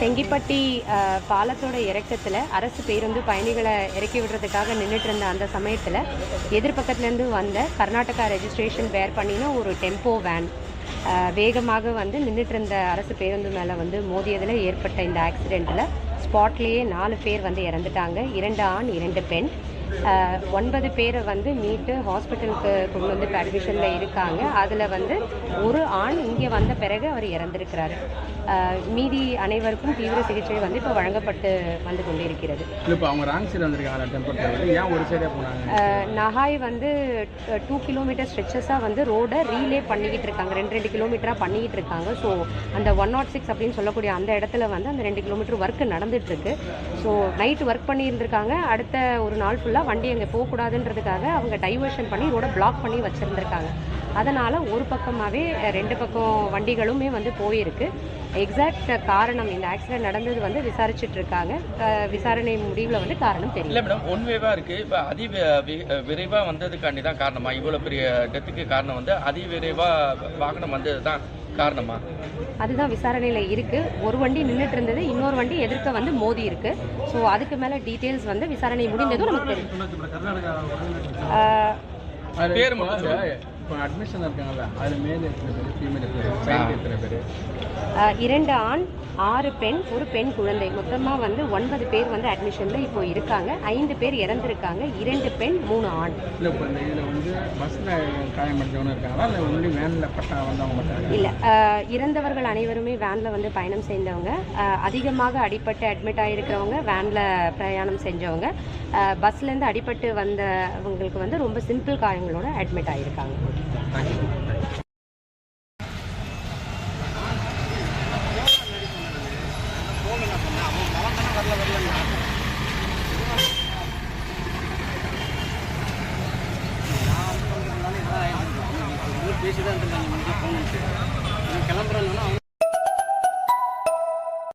செங்கிப்பட்டி பாலத்தோட இறக்கத்தில் அரசு பேருந்து பயணிகளை இறக்கி விடுறதுக்காக நின்றுட்டு இருந்த அந்த சமயத்தில் எதிர்பக்கத்துலேருந்து வந்த கர்நாடகா ரெஜிஸ்ட்ரேஷன் பேர் பண்ணின ஒரு டெம்போ வேன் வேகமாக வந்து நின்றுட்டு இருந்த அரசு பேருந்து மேலே வந்து மோதியதில் ஏற்பட்ட இந்த ஆக்சிடெண்ட்டில் ஸ்பாட்லேயே 4 பேர் வந்து இறந்துட்டாங்க. 2 ஆண் 2 பெண். 9 பேரை வந்து மீட்டு ஹாஸ்பிட்டலுக்கு கொண்டு வந்து இப்போ அட்மிஷனில் இருக்காங்க. அதில் வந்து ஒரு ஆண் இங்கே வந்த பிறகு அவர் இறந்திருக்கிறாரு. மீதி அனைவருக்கும் தீவிர சிகிச்சை வந்து இப்போ வழங்கப்பட்டு வந்து கொண்டிருக்கிறது. இப்போ அவங்க ராங் சைடு வந்திருக்காங்க. ஏன் ஒரு சைடே போனாங்க? நகாய் வந்து 2 கிலோமீட்டர் ஸ்ட்ரெச்சஸாக வந்து ரோடை ரீலே பண்ணிக்கிட்டு இருக்காங்க. 2 கிலோமீட்டராக பண்ணிக்கிட்டு இருக்காங்க. ஸோ அந்த 106 அப்படின்னு சொல்லக்கூடிய அந்த இடத்துல வந்து அந்த 2 கிலோமீட்டர் ஒர்க்கு நடந்துகிட்ருக்கு. ஸோ நைட்டு ஒர்க் பண்ணியிருந்திருக்காங்க. அடுத்த ஒரு நாள் ஃபுல்லாக வண்டி அங்கே போகக்கூடாதுன்றதுக்காக அவங்க டைவர்ஷன் பண்ணி ரோடை பிளாக் பண்ணி வச்சுருந்துருக்காங்க. அதனால் ஒரு பக்கமாகவே 2 பக்கம் வண்டிகளுமே வந்து போயிருக்கு. எக்ஸாக்ட் காரணம் இந்த ஆக்சிடென்ட் நடந்தது வந்து விசாரிச்சுட்டு இருக்காங்க. விசாரணை முடிவில் வந்து காரணம் தெரியல. இல்லை மேடம், ஒன்வேவாக இருக்குது. இப்போ விரைவாக வந்ததுக்காண்டி தான் காரணமா? இவ்வளோ பெரிய டெத்துக்கு காரணம் வந்து அதிவிரைவாக வாகனம் வந்தது தான் காரணமா? அதுதான் விசாரணையில் இருக்குது. ஒரு வண்டி நின்றுட்டு இருந்தது, இன்னொரு வண்டி எதிர்க்க வந்து மோதி இருக்கு. ஸோ அதுக்கு மேலே டீட்டெயில்ஸ் வந்து விசாரணை முடிந்ததும் நமக்கு தெரியும். பேர் மட்டும் இப்போ அட்மிஷன் இருக்காங்கல்ல, அதில் மேல் எத்தனை பேர், ஃபீமேல் எத்தனை பேர்? 2 ஆண் 6 பெண், ஒரு பெண் குழந்தை. மொத்தமாக வந்து 9 பேர் வந்து அட்மிஷனில் இப்போ இருக்காங்க. 5 பேர் இறந்துருக்காங்க. 2 பெண் 3 ஆண். இல்லை இப்போ இந்த இதில் வந்து பஸ்ஸில் காயமடைஞ்சவங்க இருக்காங்களா, இல்லை ஒன்லி வேனில் பட்டா வந்தவங்க மட்டும்? இல்லை, இறந்தவர்கள் அனைவருமே வேனில் வந்து பயணம் செய்தவங்க. அதிகமாக அடிபட்டு அட்மிட் ஆகிருக்கிறவங்க வேனில் பிரயாணம் செஞ்சவங்க. பஸ்லேருந்து அடிபட்டு வந்தவங்களுக்கு வந்து ரொம்ப சிம்பிள் காயங்களோட அட்மிட் ஆகியிருக்காங்க. பேசிதான் இருந்தாங்க, கிளம்புறாங்கன்னா